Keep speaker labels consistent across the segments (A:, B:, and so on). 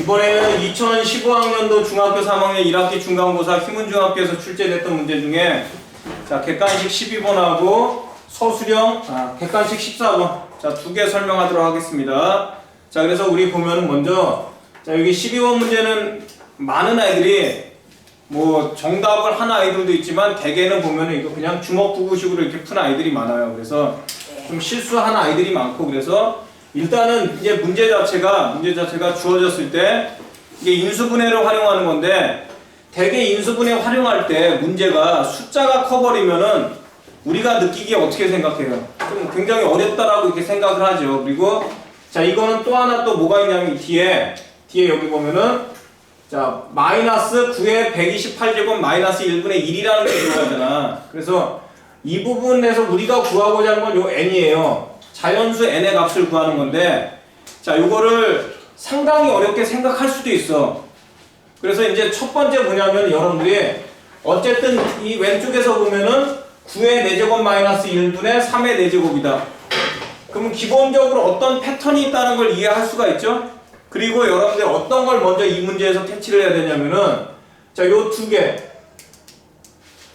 A: 이번에는 2015학년도 중학교 3학년 1학기 중간고사 희문중학교에서 출제됐던 문제 중에 자 객관식 12번하고 서술형 객관식 14번 자 두 개 설명하도록 하겠습니다. 자 그래서 우리 보면은 먼저 자 여기 12번 문제는 많은 아이들이 뭐 정답을 한 아이들도 있지만 대개는 보면은 이거 그냥 주먹구구식으로 이렇게 푼 아이들이 많아요. 그래서 좀 실수한 아이들이 많고 그래서 일단은 이제 문제 자체가 주어졌을 때 이게 인수분해를 활용하는 건데 대개 인수분해 활용할 때 문제가 숫자가 커버리면은 우리가 느끼기에 어떻게 생각해요? 좀 굉장히 어렵다라고 이렇게 생각을 하죠. 그리고 자 이거는 또 하나 또 뭐가 있냐면 뒤에 여기 보면은 자 마이너스 9의 128제곱 마이너스 1분의 1이라는 게 들어가잖아. 그래서 이 부분에서 우리가 구하고자 하는 건 요 n이에요. 자연수 n의 값을 구하는 건데 자 요거를 상당히 어렵게 생각할 수도 있어. 그래서 이제 첫 번째 뭐냐면 여러분들이 어쨌든 이 왼쪽에서 보면은 9의 4제곱 마이너스 1분의 3의 4제곱이다. 그러면 기본적으로 어떤 패턴이 있다는 걸 이해할 수가 있죠? 그리고 여러분들 어떤 걸 먼저 이 문제에서 캐치를 해야 되냐면은 자 요 두 개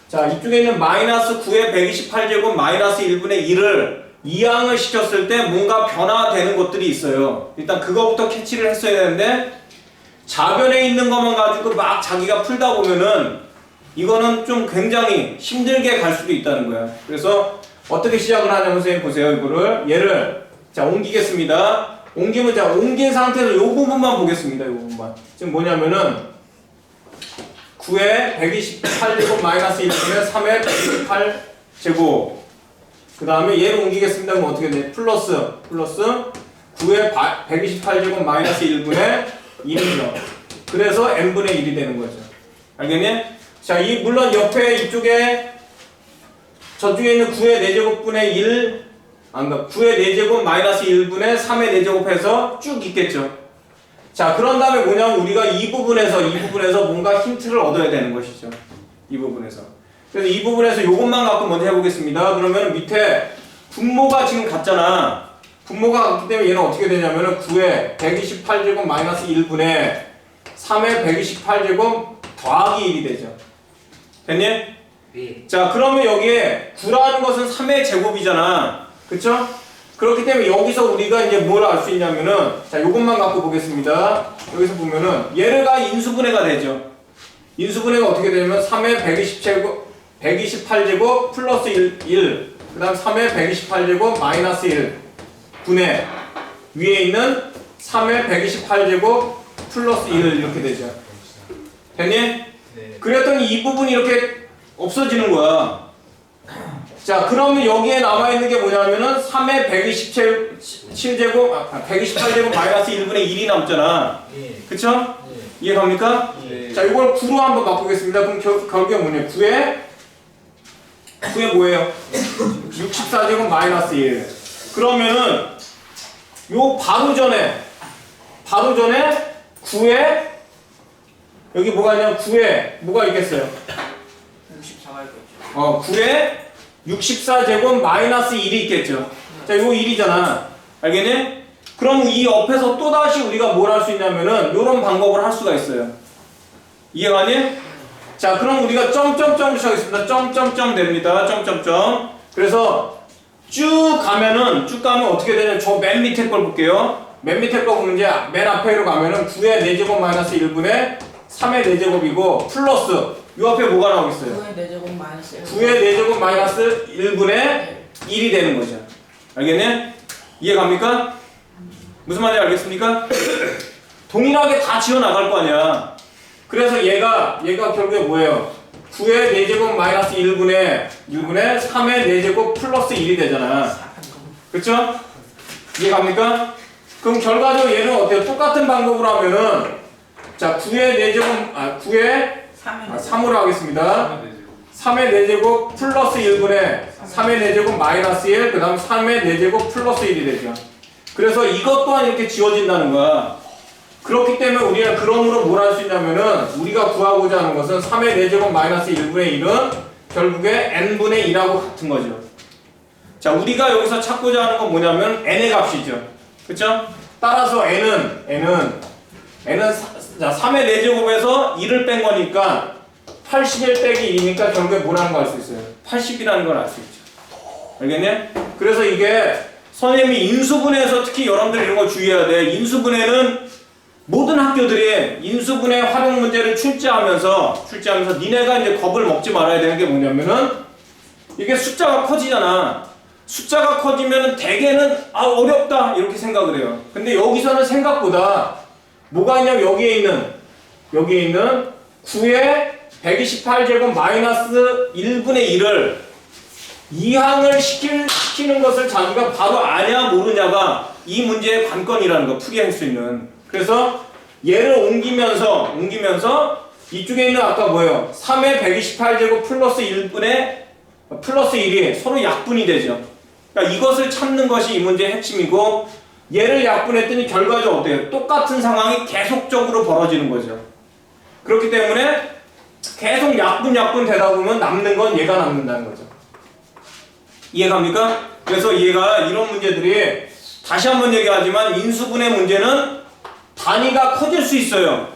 A: 자 이쪽에 있는 마이너스 9의 128제곱 마이너스 1분의 1을 이항을 시켰을 때 뭔가 변화되는 것들이 있어요. 일단 그거부터 캐치를 했어야 되는데 자변에 있는 것만 가지고 막 자기가 풀다 보면은 이거는 좀 굉장히 힘들게 갈 수도 있다는 거야. 그래서 어떻게 시작을 하냐면 선생님 보세요. 이거를 얘를 자 옮기겠습니다. 옮기면 자 옮긴 상태에서 이 부분만 보겠습니다. 이 부분만 지금 뭐냐면은 9의 128제곱 마이너스 1분의 3의 128제곱 그 다음에 얘를 옮기겠습니다. 그럼 어떻게 돼? 플러스 9의 128제곱 마이너스 1분의 1이죠. 그래서 n분의 1이 되는 거죠. 알겠니? 자, 물론 옆에 이쪽에 저쪽에 있는 9의 4제곱분의 1 그러니까 9의 4제곱 마이너스 1분의 3의 4제곱 해서 쭉 있겠죠. 자, 그런 다음에 뭐냐면 우리가 이 부분에서 뭔가 힌트를 얻어야 되는 것이죠. 이 부분에서. 그래서 이 부분에서 요것만 갖고 먼저 해보겠습니다. 그러면 밑에 분모가 지금 같잖아. 분모가 같기 때문에 얘는 어떻게 되냐면은 9의 128제곱 마이너스 1분의 3의 128제곱 더하기 1이 되죠. 됐니?
B: 네.
A: 자, 그러면 여기에 9라는 것은 3의 제곱이잖아. 그쵸? 그렇기 때문에 여기서 우리가 이제 뭘 알 수 있냐면은 자, 요것만 갖고 보겠습니다. 여기서 보면은 얘가 인수분해가 되죠. 인수분해가 어떻게 되냐면 3의 128제곱 플러스 1 그 다음 3의 128제곱 마이너스 1 분의 위에 있는 3의 128제곱 플러스 1 이렇게 되죠. 됐니?
B: 네.
A: 그랬더니 이 부분이 이렇게 없어지는 거야. 자, 그러면 여기에 남아있는 게 뭐냐면은 3의 128제곱 마이너스 1분의 1이 남잖아.
B: 네.
A: 그쵸?
B: 네.
A: 이해 갑니까?
B: 네.
A: 자, 이걸 9로 한번 바꾸겠습니다. 그럼 결국에 뭐냐? 9에 뭐예요? 64제곱 마이너스 1. 그러면은 요 바로 전에 9에 여기 뭐가 있냐면 9에 뭐가 있겠어요?
B: 64가 있겠죠.
A: 9에 64제곱 마이너스 1이 있겠죠. 자, 요 1이잖아. 알겠니? 그럼 이 옆에서 또다시 우리가 뭘 할 수 있냐면은 요런 방법을 할 수가 있어요. 이해가니? 자, 그럼 우리가 점점점을 시작하겠습니다. 점점점 됩니다. 점점점. 그래서 쭉 가면 어떻게 되냐면 저 맨 밑에 걸 볼게요. 맨 밑에 거 보면 이제 맨 앞에로 가면은 9의 4제곱 마이너스 1분의 3의 4제곱이고 플러스 요 앞에 뭐가 나오겠어요?
C: 9의 4제곱 마이너스 1.
A: 9의 4제곱 마이너스 1분의 1이 되는 거죠. 알겠니? 이해 갑니까? 무슨 말인지 알겠습니까? 동일하게 다 지어 나갈 거 아니야. 그래서 얘가 결국에 뭐예요? 9의 4제곱 마이너스 1분의 3의 4제곱 플러스 1이 되잖아. 그쵸? 이해 갑니까? 그럼 결과적으로 얘는 어때요? 똑같은 방법으로 하면은 자 9의 3으로 하겠습니다. 3의 4제곱 플러스 1분의 3의 4제곱 마이너스 1 그 다음 3의 4제곱 플러스 1이 되죠. 그래서 이것 또한 이렇게 지워진다는 거야. 그렇기 때문에 우리가 그럼으로 뭘 할 수 있냐면은 우리가 구하고자 하는 것은 3의 4제곱 마이너스 1분의 1은 결국에 n분의 1하고 같은 거죠. 자, 우리가 여기서 찾고자 하는 건 뭐냐면 n의 값이죠. 그쵸? 따라서 n은 n은 3의 4제곱에서 2를 뺀 거니까 81 빼기 2니까 결국에 뭐라는 걸 알 수 있어요? 80이라는 걸 알 수 있죠. 알겠냐? 그래서 이게 선생님이 인수분해에서 특히 여러분들 이런 거 주의해야 돼. 인수분해는 모든 학교들이 인수분해 활용 문제를 출제하면서 니네가 이제 겁을 먹지 말아야 되는 게 뭐냐면은 이게 숫자가 커지잖아. 숫자가 커지면은 대개는 어렵다 이렇게 생각을 해요. 근데 여기서는 생각보다 뭐가 있냐면 여기에 있는 9의 128제곱 마이너스 1분의 1을 이항을 시키는 것을 자기가 바로 아냐 모르냐가 이 문제의 관건이라는 거 풀이할 수 있는. 그래서 얘를 옮기면서 이쪽에 있는 아까 뭐예요? 3의 128제곱 플러스 1이 서로 약분이 되죠. 그러니까 이것을 찾는 것이 이 문제의 핵심이고 얘를 약분했더니 결과적으로 어때요? 똑같은 상황이 계속적으로 벌어지는 거죠. 그렇기 때문에 계속 약분 되다 보면 남는 건 얘가 남는다는 거죠. 이해갑니까? 그래서 얘가 이런 문제들이 다시 한번 얘기하지만 인수분해 문제는 단위가 커질 수 있어요.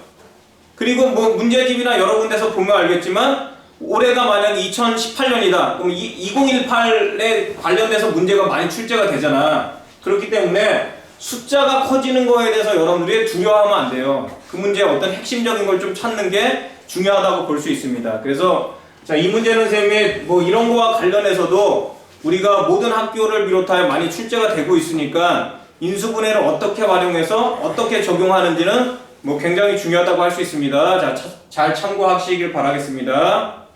A: 그리고 뭐 문제집이나 여러 군데서 보면 알겠지만 올해가 만약 2018년이다. 그럼 2018에 관련돼서 문제가 많이 출제가 되잖아. 그렇기 때문에 숫자가 커지는 거에 대해서 여러분들이 두려워하면 안 돼요. 그 문제의 어떤 핵심적인 걸 좀 찾는 게 중요하다고 볼 수 있습니다. 그래서 자, 이 문제는 선생님이 뭐 이런 거와 관련해서도 우리가 모든 학교를 비롯하여 많이 출제가 되고 있으니까 인수분해를 어떻게 활용해서 어떻게 적용하는지는 뭐 굉장히 중요하다고 할 수 있습니다. 자, 잘 참고하시길 바라겠습니다.